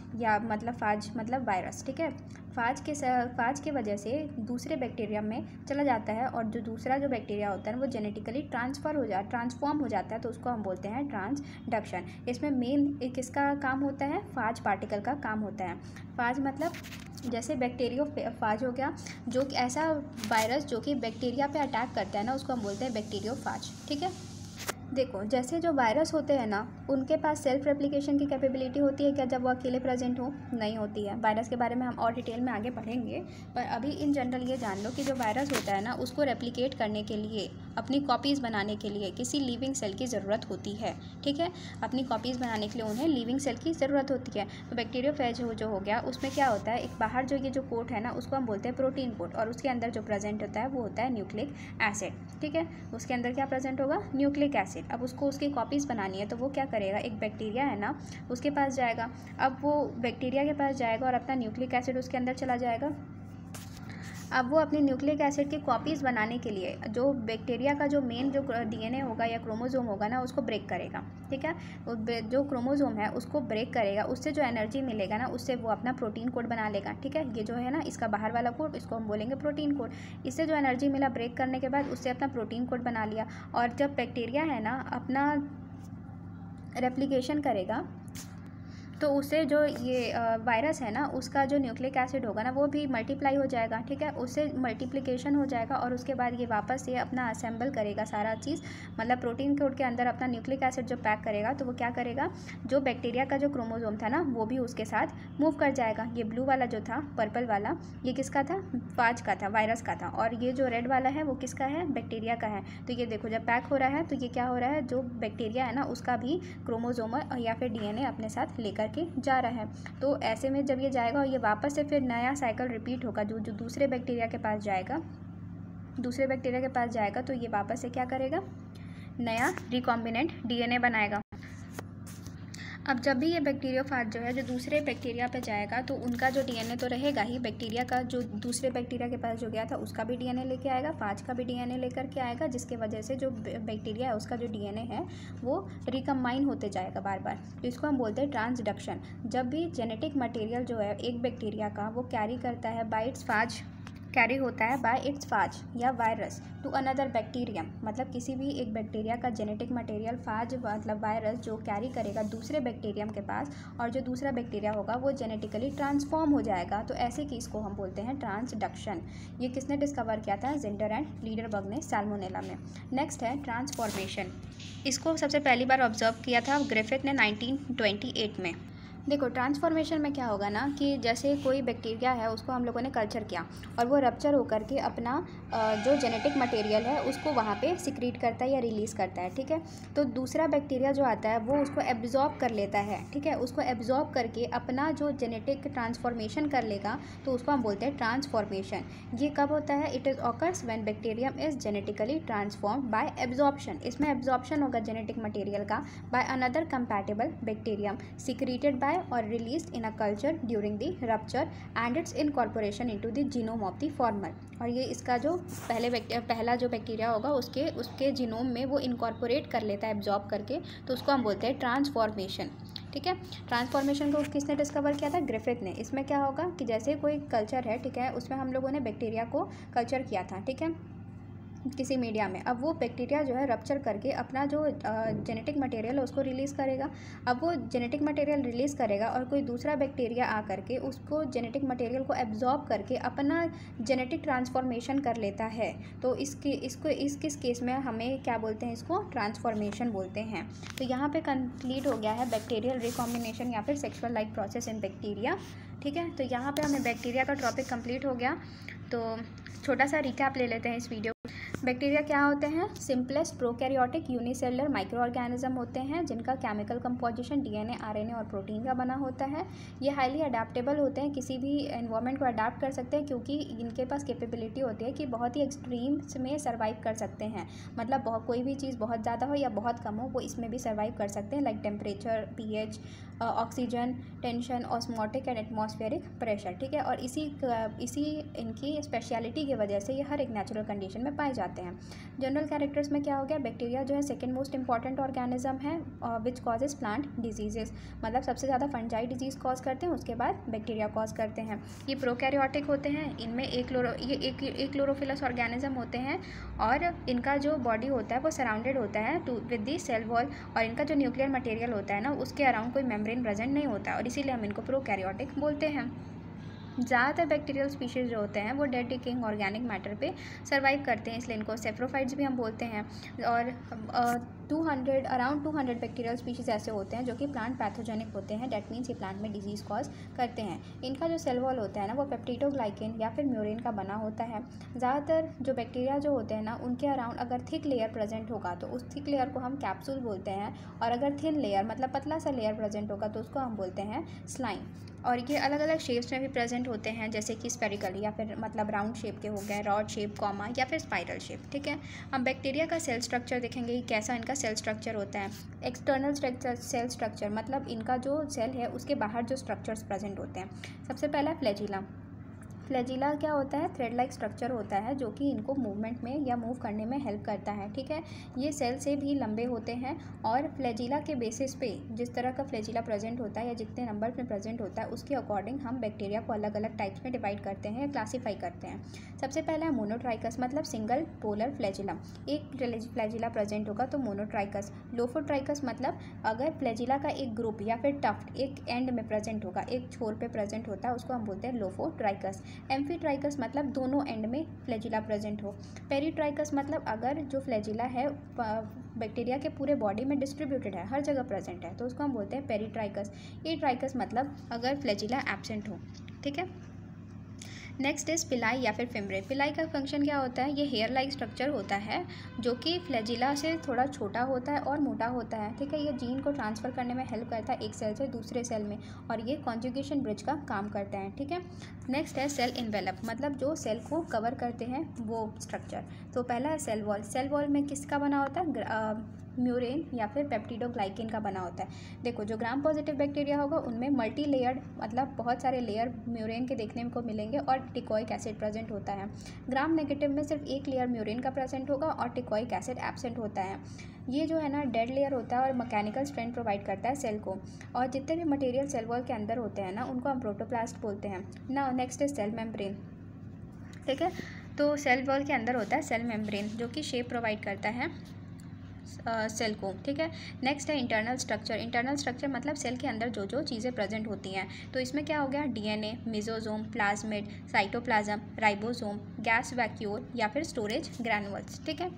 मतलब वायरस, ठीक है, फाज के वजह से दूसरे बैक्टीरिया में चला जाता है और जो दूसरा जो बैक्टीरिया होता है वो जेनेटिकली ट्रांसफॉर्म हो जाता है, तो उसको हम बोलते हैं ट्रांसडक्शन। इसमें मेन किसका काम होता है? फाज पार्टिकल का काम होता है। फाज मतलब जैसे बैक्टीरियोफाज हो गया, जो ऐसा वायरस जो कि बैक्टीरिया पे अटैक करता है ना, उसको हम बोलते हैं बैक्टीरियोफाज। ठीक है, देखो जैसे जो वायरस होते हैं ना, उनके पास सेल्फ रेप्लिकेशन की कैपेबिलिटी होती है क्या जब वो अकेले प्रेजेंट हो? नहीं होती है। वायरस के बारे में हम और डिटेल में आगे पढ़ेंगे, पर अभी इन जनरल ये जान लो कि जो वायरस होता है ना, उसको रेप्लिकेट करने के लिए, अपनी कॉपीज़ बनाने के लिए किसी लिविंग सेल की ज़रूरत होती है। ठीक है, अपनी कॉपीज़ बनाने के लिए उन्हें लिविंग सेल की ज़रूरत होती है। तो बैक्टीरियोफेज जो हो गया, उसमें क्या होता है, एक बाहर जो ये जो कोट है ना, उसको हम बोलते हैं प्रोटीन कोट, और उसके अंदर जो प्रेजेंट होता है वो होता है न्यूक्लिक एसिड। ठीक है, उसके अंदर क्या प्रेजेंट होगा? Nucleic acid. अब उसको उसकी कॉपीज़ बनानी है, तो वो क्या करेगा, एक बैक्टीरिया है ना, उसके पास जाएगा। अब वो बैक्टीरिया के पास जाएगा और अपना न्यूक्लिक एसिड उसके अंदर चला जाएगा। अब वो अपने न्यूक्लिक एसिड की कॉपीज़ बनाने के लिए जो बैक्टीरिया का जो मेन जो DNA होगा या क्रोमोजोम होगा ना, उसको ब्रेक करेगा। ठीक है, जो क्रोमोजोम है उसको ब्रेक करेगा, उससे जो एनर्जी मिलेगा ना, उससे वो अपना प्रोटीन कोड बना लेगा। ठीक है, ये जो है ना इसका बाहर वाला कोड, इसको हम बोलेंगे प्रोटीन कोड। इससे जो एनर्जी मिला ब्रेक करने के बाद, उससे अपना प्रोटीन कोड बना लिया। और जब बैक्टीरिया है ना अपना रेप्लिकेशन करेगा, तो उससे जो ये वायरस है ना, उसका जो न्यूक्लिक एसिड होगा ना, वो भी मल्टीप्लाई हो जाएगा। ठीक है, उससे मल्टीप्लिकेशन हो जाएगा और उसके बाद ये वापस से अपना असेंबल करेगा सारा चीज़, मतलब प्रोटीन कोड के अंदर अपना न्यूक्लिक एसिड जो पैक करेगा, तो वो क्या करेगा, जो बैक्टीरिया का जो क्रोमोजोम था ना, वो भी उसके साथ मूव कर जाएगा। ये ब्लू वाला जो था, पर्पल वाला, ये किसका था? फाज का था, वायरस का था। और ये जो रेड वाला है वो किसका है? बैक्टीरिया का है। तो ये देखो जब पैक हो रहा है, तो ये क्या हो रहा है, जो बैक्टीरिया है ना उसका भी क्रोमोजोम या फिर DNA अपने साथ लेकर के जा रहा है। तो ऐसे में जब ये जाएगा और ये वापस से फिर नया साइकिल रिपीट होगा, जो दूसरे बैक्टीरिया के पास जाएगा, तो ये वापस से क्या करेगा, नया रिकॉम्बिनेंट DNA बनाएगा। अब जब भी ये बैक्टीरियोफाज जो है जो दूसरे बैक्टीरिया पे जाएगा, तो उनका जो DNA तो रहेगा ही, बैक्टीरिया का जो दूसरे बैक्टीरिया के पास जो गया था उसका भी DNA लेके आएगा, फाज का भी DNA लेकर के आएगा, जिसके वजह से जो बैक्टीरिया है उसका जो DNA है वो रिकम्बाइन होते जाएगा बार बार। तो इसको हम बोलते हैं ट्रांसडक्शन। जब भी जेनेटिक मटेरियल जो है एक बैक्टीरिया का वो कैरी करता है कैरी होता है बाय इट्स फाज या वायरस टू अनदर बैक्टीरियम, मतलब किसी भी एक बैक्टीरिया का जेनेटिक मटेरियल फाज मतलब वायरस जो कैरी करेगा दूसरे बैक्टीरियम के पास, और जो दूसरा बैक्टीरिया होगा वो जेनेटिकली ट्रांसफॉर्म हो जाएगा, तो ऐसे केस को हम बोलते हैं ट्रांसडक्शन। ये किसने डिस्कवर किया था? जिंडर एंड लीडरबर्ग ने साल्मोनेला में। नेक्स्ट है ट्रांसफॉर्मेशन। इसको सबसे पहली बार ऑब्जर्व किया था ग्रिफिथ ने 1928 में। देखो ट्रांसफॉर्मेशन में क्या होगा ना कि जैसे कोई बैक्टीरिया है उसको हम लोगों ने कल्चर किया और वो रप्चर होकर के अपना जो जेनेटिक मटेरियल है उसको वहाँ पे सिक्रीट करता है या रिलीज़ करता है, ठीक है। तो दूसरा बैक्टीरिया जो आता है वो उसको एब्जॉर्ब कर लेता है, ठीक है। उसको एब्जॉर्ब करके अपना जो जेनेटिक ट्रांसफॉर्मेशन कर लेगा तो उसको हम बोलते हैं ट्रांसफॉर्मेशन। ये कब होता है? It is occurs when bacterium is genetically transform bye absorption. इसमें एब्जॉर्प्शन होगा जेनेटिक मटेरियल का by another compatible bacterium secreted by or released in a culture during the rupture and its incorporation into the genome of the former। और ये इसका जो पहला जो bacteria होगा उसके जीनोम में वो इनकॉर्पोरेट कर लेता है एब्जॉर्ब करके, तो उसको हम बोलते हैं ट्रांसफॉर्मेशन, ठीक है। ट्रांसफॉर्मेशन को किसने डिस्कवर किया था? ग्रिफिथ ने। इसमें क्या होगा कि जैसे कोई कल्चर है, ठीक है, उसमें हम लोगों ने बैक्टीरिया को कल्चर किया था, ठीक है, किसी मीडिया में। अब वो बैक्टीरिया जो है रप्चर करके अपना जो जेनेटिक मटेरियल है उसको रिलीज़ करेगा। अब वो जेनेटिक मटेरियल रिलीज़ करेगा और कोई दूसरा बैक्टीरिया आ करके उसको जेनेटिक मटेरियल को एब्जॉर्ब करके अपना जेनेटिक ट्रांसफॉर्मेशन कर लेता है। तो इस किस केस में हमें क्या बोलते हैं? इसको ट्रांसफॉर्मेशन बोलते हैं। तो यहाँ पे कंप्लीट हो गया है बैक्टीरियल रिकॉम्बिनेशन या फिर sexual life process in bacteria, ठीक है। तो यहाँ पे हमें बैक्टीरिया का टॉपिक कंप्लीट हो गया। तो छोटा सा रिकैप ले लेते हैं इस वीडियो। बैक्टीरिया क्या होते हैं? Simplest prokaryotic unicellular micro organism होते हैं जिनका केमिकल कंपोजिशन डीएनए, आरएनए और प्रोटीन का बना होता है। ये हाईली अडेप्टेबल होते हैं, किसी भी एनवायरनमेंट को अडाप्ट कर सकते हैं क्योंकि इनके पास कैपेबिलिटी होती है कि बहुत ही एक्सट्रीम्स में सर्वाइव कर सकते हैं। मतलब कोई भी चीज़ बहुत ज़्यादा हो या बहुत कम हो वो इसमें भी सर्वाइव कर सकते हैं, like temperature, pH, oxygen, tension, osmotic and atmospheric pressure, ठीक है। और इसी इनकी स्पेशलिटी की वजह से ये हर एक नेचुरल कंडीशन में पाए जाते हैं। जनरल कैरेक्टर्स में क्या हो गया? बैक्टीरिया जो है सेकंड मोस्ट इंपॉर्टेंट ऑर्गेनिज्म है विच कॉजेज प्लांट डिजीजेस। मतलब सबसे ज़्यादा फंजाई डिजीज़ कॉज करते हैं, उसके बाद बैक्टीरिया कॉज करते हैं। ये प्रोकैरियोटिक होते हैं, इनमें एक क्लोरोफिलस ऑर्गेनिज्म होते हैं और इनका जो बॉडी होता है वो सराउंडेड होता है विद दी सेल वॉल, और इनका जो न्यूक्लियर मटेरियल होता है ना उसके अराउंड कोई मेम्ब्रेन प्रेजेंट नहीं होता और इसीलिए हम इनको प्रोकैरियोटिक बोलते हैं। ज़्यादातर बैक्टीरियल स्पीशीज़ जो होते हैं वो डेड डिकेइंग ऑर्गेनिक मैटर पे सर्वाइव करते हैं, इसलिए इनको सेप्रोफाइट्स भी हम बोलते हैं। और अराउंड 200 बैक्टीरियल स्पीशीज़ ऐसे होते हैं जो कि प्लांट पैथोजेनिक होते हैं, डेट मीन्स ये प्लांट में डिजीज़ कॉज करते हैं। इनका जो सेल वॉल होता है ना वो पेप्टिडोग्लाइकेन या फिर म्यूरेन का बना होता है। ज़्यादातर जो बैक्टीरिया जो होते हैं ना उनके अराउंड अगर थिक लेयर प्रेजेंट होगा तो उस थिक लेयर को हम कैप्सूल बोलते हैं, और अगर थिन लेयर मतलब पतला सा लेयर प्रेजेंट होगा तो उसको हम बोलते हैं स्लाइम। और ये अलग अलग शेप्स में भी प्रेजेंट होते हैं, जैसे कि स्पेरिकल या फिर मतलब राउंड शेप के हो गए, रॉड शेप, कॉमा या फिर स्पाइरल शेप, ठीक है। हम बैक्टीरिया का सेल स्ट्रक्चर देखेंगे कि कैसा इनका सेल स्ट्रक्चर होता है। एक्सटर्नल सेल स्ट्रक्चर मतलब इनका जो सेल है उसके बाहर जो स्ट्रक्चर्स प्रेजेंट होते हैं। सबसे पहला फ्लैजिला। फ्लैजिला क्या होता है? थ्रेड लाइक स्ट्रक्चर होता है जो कि इनको मूवमेंट में या मूव करने में हेल्प करता है, ठीक है। ये सेल से भी लंबे होते हैं और फ्लैजिला के बेसिस पे जिस तरह का फ्लैजिला प्रेजेंट होता है या जितने नंबर में प्रेजेंट होता है उसके अकॉर्डिंग हम बैक्टीरिया को अलग अलग टाइप्स में डिवाइड करते हैं या क्लासीफाई करते हैं। सबसे पहला है मोनोट्राइकस मतलब सिंगल पोलर फ्लैजिला, एक फ्लैजिला प्रेजेंट होगा तो मोनोट्राइकस। लोफोट्राइकस मतलब अगर फ्लैजिला का एक ग्रुप या फिर टफ्ट एक एंड में प्रेजेंट होगा, एक छोर पे प्रेजेंट होता है, उसको हम बोलते हैं लोफोट्राइकस। एम्फीट्राइकस मतलब दोनों एंड में फ्लैजिला प्रेजेंट हो। पेरीट्राइकस मतलब अगर जो फ्लैजिला है बैक्टीरिया के पूरे बॉडी में डिस्ट्रीब्यूटेड है, हर जगह प्रेजेंट है, तो उसको हम बोलते हैं पेरीट्राइकस। एट्राइकस मतलब अगर फ्लैजिला एब्सेंट हो, ठीक है। नेक्स्ट इज पिलाई या फिर फिम्ब्रे। पिलाई का फंक्शन क्या होता है? ये हेयर लाइक स्ट्रक्चर होता है जो कि फ्लैजिला से थोड़ा छोटा होता है और मोटा होता है, ठीक है। ये जीन को ट्रांसफ़र करने में हेल्प करता है एक सेल से दूसरे सेल में, और ये कॉन्जुगेशन ब्रिज का काम करता है, ठीक है। नेक्स्ट है सेल इन्वेलप मतलब जो सेल को कवर करते हैं वो स्ट्रक्चर। तो पहला है सेल वॉल। सेल वॉल में किसका बना होता है? म्यूरेन या फिर पेप्टिडोग्लाइकेन का बना होता है। देखो जो ग्राम पॉजिटिव बैक्टीरिया होगा उनमें मल्टी लेयर्ड मतलब बहुत सारे लेयर म्यूरेन के देखने को मिलेंगे और टिकोइक एसिड प्रेजेंट होता है। ग्राम नेगेटिव में सिर्फ एक लेयर म्यूरेन का प्रेजेंट होगा और टिकोइक एसिड एब्सेंट होता है। ये जो है ना डेड लेयर होता है और मैकेनिकल स्ट्रेंथ प्रोवाइड करता है सेल को, और जितने भी मटेरियल सेल वॉल के अंदर होते हैं ना उनको हम प्रोटोप्लास्ट बोलते हैं ना। नेक्स्ट इज सेल मेम्ब्रेन, ठीक है। तो सेल वॉल के अंदर होता है सेल मेम्ब्रेन जो कि शेप प्रोवाइड करता है सेल को, ठीक है। नेक्स्ट है इंटरनल स्ट्रक्चर। इंटरनल स्ट्रक्चर मतलब सेल के अंदर जो जो चीज़ें प्रेजेंट होती हैं। तो इसमें क्या हो गया? DNA, mesosome, plasmid, cytoplasm, ribosome, gas vacuole या फिर स्टोरेज ग्रैनुअल्स, ठीक है।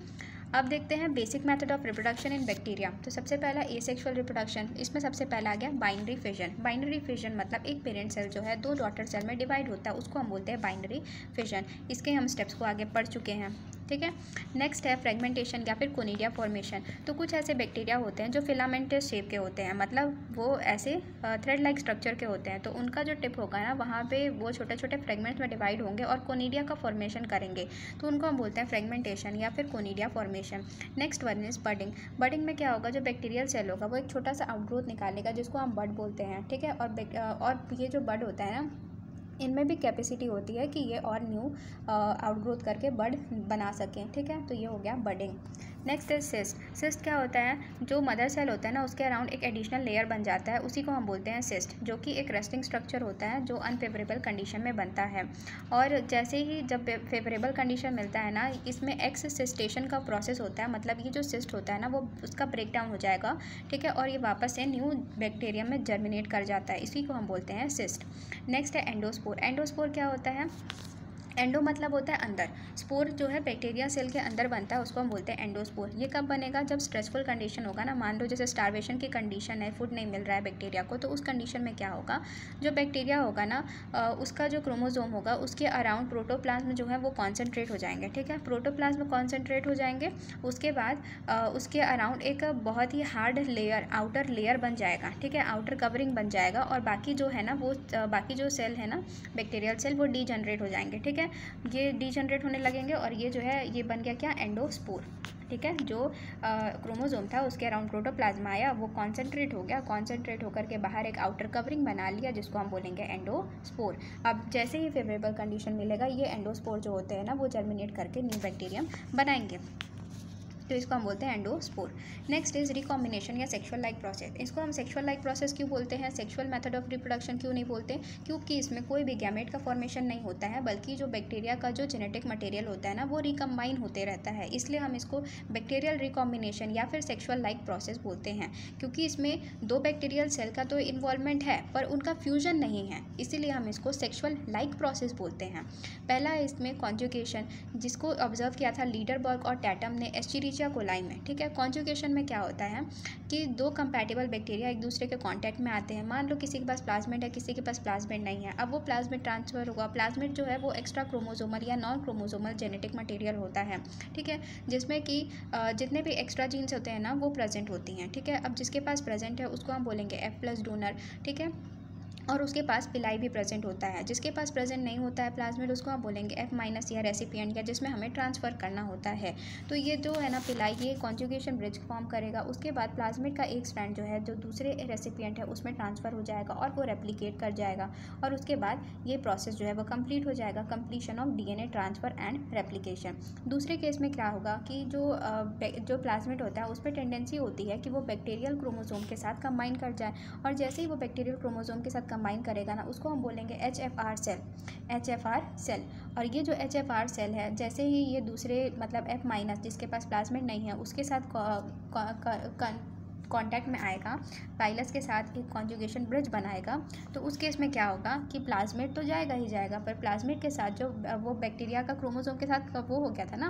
अब देखते हैं basic method of reproduction in bacteria. तो सबसे पहला एसेक्सुअल रिप्रोडक्शन, इसमें सबसे पहला आ गया बाइनरी फिजन। बाइनरी फिजन मतलब एक पेरेंट सेल जो है दो डॉटर सेल में डिवाइड होता है, उसको हम बोलते हैं बाइनरी फिजन। इसके हम स्टेप्स को आगे पढ़ चुके हैं, ठीक है। नेक्स्ट है फ्रेगमेंटेशन या फिर कोनिडिया फॉर्मेशन। तो कुछ ऐसे बैक्टीरिया होते हैं जो फिलामेंटस शेप के होते हैं, मतलब वो ऐसे थ्रेड लाइक स्ट्रक्चर के होते हैं। तो उनका जो टिप होगा ना, वहाँ पे वो छोटे छोटे फ्रेगमेंट्स में डिवाइड होंगे और कोनिडिया का फॉर्मेशन करेंगे, तो उनको हम बोलते हैं फ्रेगमेंटेशन या फिर conidia formation. Next one is budding. Budding में क्या होगा, जो बैक्टीरियल सेल होगा वो एक छोटा सा आउटग्रोथ निकालेगा जिसको हम बड बोलते हैं, ठीक है। और ये जो बड होता है ना, इनमें भी कैपेसिटी होती है कि ये और न्यू आउटग्रोथ करके बड बना सकें, ठीक है। तो ये हो गया budding. Next is cyst. Cyst क्या होता है, जो मदर सेल होता है ना उसके अराउंड एक एडिशनल लेयर बन जाता है, उसी को हम बोलते हैं सिस्ट, जो कि एक रेस्टिंग स्ट्रक्चर होता है जो अनफेवरेबल कंडीशन में बनता है। और जैसे ही जब फेवरेबल कंडीशन मिलता है ना, इसमें एक्स सिस्टेशन का प्रोसेस होता है, मतलब ये जो सिस्ट होता है ना वो उसका ब्रेक डाउन हो जाएगा, ठीक है, और ये वापस से न्यू बैक्टीरियम में जर्मिनेट कर जाता है, इसी को हम बोलते हैं सिस्ट। नेक्स्ट है एंडोस्पोर। एंडोस्पोर क्या होता है, एंडो मतलब होता है अंदर, स्पोर जो है बैक्टीरिया सेल के अंदर बनता है, उसको हम बोलते हैं एंडोस्पोर। ये कब बनेगा, जब स्ट्रेसफुल कंडीशन होगा ना, मान लो जैसे स्टारवेशन की कंडीशन है, फूड नहीं मिल रहा है बैक्टीरिया को, तो उस कंडीशन में क्या होगा, जो बैक्टीरिया होगा ना उसका जो क्रोमोसोम होगा उसके अराउंड प्रोटोप्लाज्म जो है वो कॉन्सेंट्रेट हो जाएंगे, ठीक है। प्रोटोप्लाज्म कॉन्सेंट्रेट हो जाएंगे, उसके बाद उसके अराउंड एक बहुत ही हार्ड लेयर, आउटर लेयर बन जाएगा, ठीक है, आउटर कवरिंग बन जाएगा, और बाकी जो है ना वो बाकी जो सेल है ना बैक्टीरियल सेल वो डीजनरेट हो जाएंगे, ठीक है। ये डीजनरेट होने लगेंगे और ये जो है ये बन गया क्या, एंडोस्पोर, ठीक है। जो क्रोमोसोम था उसके अराउंड प्रोटोप्लाज्म आया, वो कॉन्सेंट्रेट हो गया, कॉन्सेंट्रेट होकर के बाहर एक आउटर कवरिंग बना लिया जिसको हम बोलेंगे एंडोस्पोर। अब जैसे ही फेवरेबल कंडीशन मिलेगा, ये एंडोस्पोर जो होते हैं ना वो जर्मिनेट करके न्यू बैक्टीरियम बनाएंगे, तो इसको हम बोलते हैं एंडोस्पोर। नेक्स्ट इज रिकॉम्बिनेशन या सेक्सुअल लाइक प्रोसेस। इसको हम सेक्सुअल लाइक प्रोसेस क्यों बोलते हैं, सेक्सुअल मेथड ऑफ रिप्रोडक्शन क्यों नहीं बोलते, क्योंकि इसमें कोई भी गैमेट का फॉर्मेशन नहीं होता है, बल्कि जो बैक्टीरिया का जो जेनेटिक मटेरियल होता है ना वो रिकम्बाइन होते रहता है, इसलिए हम इसको बैक्टीरियल रिकॉम्बिनेशन या फिर सेक्सुअल लाइक प्रोसेस बोलते हैं। क्योंकि इसमें दो बैक्टीरियल सेल का तो इन्वॉल्वमेंट है पर उनका फ्यूजन नहीं है, इसीलिए हम इसको सेक्सुअल लाइक प्रोसेस बोलते हैं। पहला है इसमें कॉन्जुगेशन, जिसको ऑब्जर्व किया था लीडरबर्ग और टैटम ने एस्चेरिचिया कोलाई में, ठीक है। कॉन्जुगेशन में क्या होता है कि दो कंपैटिबल बैक्टीरिया एक दूसरे के कांटेक्ट में आते हैं, मान लो किसी के पास प्लाज्मिड है, किसी के पास प्लाज्मिड नहीं है, अब वो प्लाज्मिड ट्रांसफर होगा। प्लाज्मिड जो है वो एक्स्ट्रा क्रोमोसोमल या नॉन क्रोमोसोमल जेनेटिक मटेरियल होता है, ठीक है, जिसमें कि जितने भी एक्स्ट्रा जीन्स होते हैं ना वो प्रेजेंट होती हैं, ठीक है। अब जिसके पास प्रेजेंट है उसको हम बोलेंगे F+ डोनर, ठीक है, और उसके पास पिलाई भी प्रेजेंट होता है। जिसके पास प्रेजेंट नहीं होता है प्लाज्मिड, उसको हम बोलेंगे F- या रेसिपिएंट, या जिसमें हमें ट्रांसफ़र करना होता है। तो ये जो है ना पिलाई, ये कॉन्जुगेशन ब्रिज फॉर्म करेगा, उसके बाद प्लाज्मिड का एक स्ट्रैंड जो है जो दूसरे रेसिपिएंट है उसमें ट्रांसफ़र हो जाएगा और वो रेप्लिकेट कर जाएगा, और उसके बाद ये प्रोसेस जो है वो कंप्लीट हो जाएगा, completion of DNA transfer and replication. दूसरे केस में क्या होगा कि जो प्लाज्मिड होता है उस पर टेंडेंसी होती है कि वो बैक्टीरियल क्रोमोसोम के साथ कंबाइन कर जाए, और जैसे ही वो बैक्टीरियल क्रोमोसोम के साथ कंबाइन करेगा ना उसको हम बोलेंगे HFR सेल। और ये जो HFR सेल है, जैसे ही ये दूसरे मतलब F- जिसके पास प्लाज्मिड नहीं है उसके साथ कांटेक्ट में आएगा, पाइलस के साथ एक कॉन्जुगेशन ब्रिज बनाएगा, तो उस केस में क्या होगा कि प्लाज्मिड तो जाएगा ही जाएगा, पर प्लाज्मिड के साथ जो वो बैक्टीरिया का क्रोमोसोम के साथ वो हो गया था ना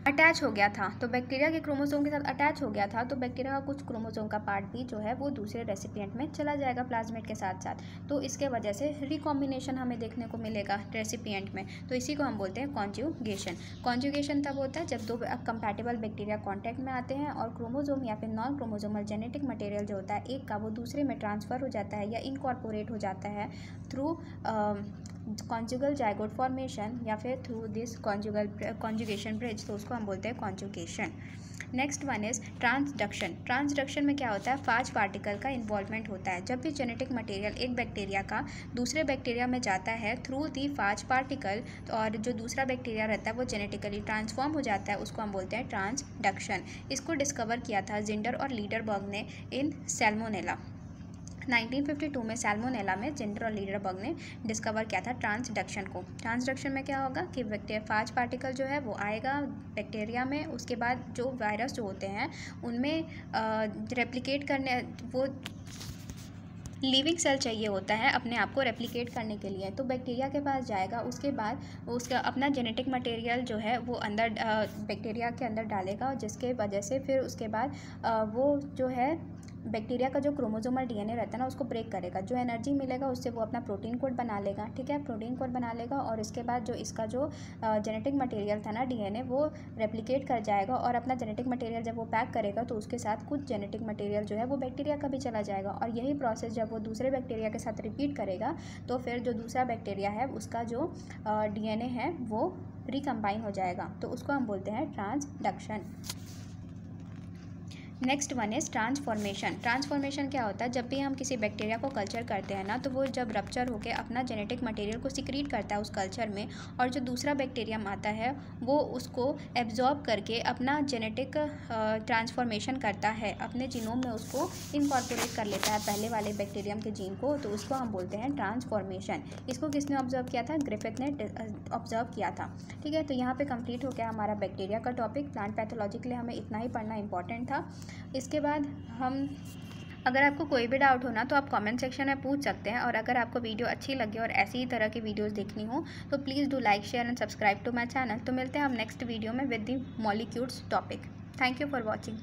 अटैच हो गया था, तो बैक्टीरिया के क्रोमोसोम के साथ अटैच हो गया था, तो बैक्टीरिया का कुछ क्रोमोसोम का पार्ट भी जो है वो दूसरे रेसिपिएंट में चला जाएगा प्लाज्मिड के साथ साथ, तो इसके वजह से रिकॉम्बिनेशन हमें देखने को मिलेगा रेसिपिएंट में, तो इसी को हम बोलते हैं कॉन्जुगेशन। कॉन्जुगेशन तब होता है जब दो कंपैटिबल बैक्टीरिया कॉन्टैक्ट में आते हैं और क्रोमोसोम या फिर नॉन क्रोमोसोमल जेनेटिक मटेरियल जो होता है एक का वो दूसरे में ट्रांसफ़र हो जाता है या इनकॉर्पोरेट हो जाता है थ्रू कॉन्जुगल जाइगोट फॉर्मेशन या फिर थ्रू दिस कॉन्जुगेशन ब्रिज, तो उसको हम बोलते हैं conjugation. Next one is transduction. Transduction में क्या होता है, फाज पार्टिकल का इन्वॉल्वमेंट होता है। जब भी जेनेटिक मटेरियल एक बैक्टीरिया का दूसरे बैक्टीरिया में जाता है थ्रू दी फाज पार्टिकल, और जो दूसरा बैक्टीरिया रहता है वो जेनेटिकली ट्रांसफॉर्म हो जाता है, उसको हम बोलते हैं ट्रांसडक्शन। इसको डिस्कवर किया था जिंडर और लीडरबर्ग ने इन सैल्मोनेला। 1952 में सैल्मोनेला में जिंडर और लीडरबर्ग ने डिस्कवर किया था ट्रांसडक्शन को। ट्रांसडक्शन में क्या होगा कि फाज पार्टिकल जो है वो आएगा बैक्टीरिया में, उसके बाद जो वायरस जो होते हैं उनमें रेप्लिकेट करने वो लिविंग सेल चाहिए होता है अपने आप को रेप्लिकेट करने के लिए। तो बैक्टीरिया के पास जाएगा, उसके बाद उसका अपना जेनेटिक मटेरियल जो है वो अंदर बैक्टीरिया के अंदर डालेगा, जिसके वजह से फिर उसके बाद वो जो है बैक्टीरिया का जो क्रोमोसोमल डीएनए रहता है ना उसको ब्रेक करेगा। जो एनर्जी मिलेगा उससे वो अपना प्रोटीन कोड बना लेगा, ठीक है, प्रोटीन कोड बना लेगा। और इसके बाद जो इसका जो जेनेटिक मटेरियल था ना डीएनए, वो रेप्लिकेट कर जाएगा और अपना जेनेटिक मटेरियल जब वो पैक करेगा तो उसके साथ कुछ जेनेटिक मटेरियल जो है वो बैक्टीरिया का भी चला जाएगा। और यही प्रोसेस जब वो दूसरे बैक्टीरिया के साथ रिपीट करेगा तो फिर जो दूसरा बैक्टीरिया है उसका जो डीएनए है वो रिकम्बाइन हो जाएगा, तो उसको हम बोलते हैं transduction. Next one is transformation. Transformation क्या होता है, जब भी हम किसी बैक्टीरिया को कल्चर करते हैं ना तो वो जब रप्चर होकर अपना जेनेटिक मटेरियल को सिक्रीट करता है उस कल्चर में, और जो दूसरा बैक्टीरियम आता है वो उसको एब्जॉर्ब करके अपना जेनेटिक ट्रांसफॉर्मेशन करता है, अपने जीनोम में उसको इनकॉर्पोरेट कर लेता है पहले वाले बैक्टीरियम के जीन को, तो उसको हम बोलते हैं ट्रांसफॉर्मेशन। इसको किसने ऑब्जर्व किया था? ग्रिफिथ ने ऑब्जर्व किया था, ठीक है। तो यहाँ पे कंप्लीट हो गया हमारा बैक्टीरिया का टॉपिक। प्लांट पैथोलॉजी के लिए हमें इतना ही पढ़ना इंपॉर्टेंट था। इसके बाद अगर आपको कोई भी डाउट हो ना तो आप कमेंट सेक्शन में पूछ सकते हैं, और अगर आपको वीडियो अच्छी लगे और ऐसी ही तरह की वीडियोस देखनी हो तो please do like, share and subscribe to my channel. तो मिलते हैं हम नेक्स्ट वीडियो में with the molecules topic. Thank you for watching.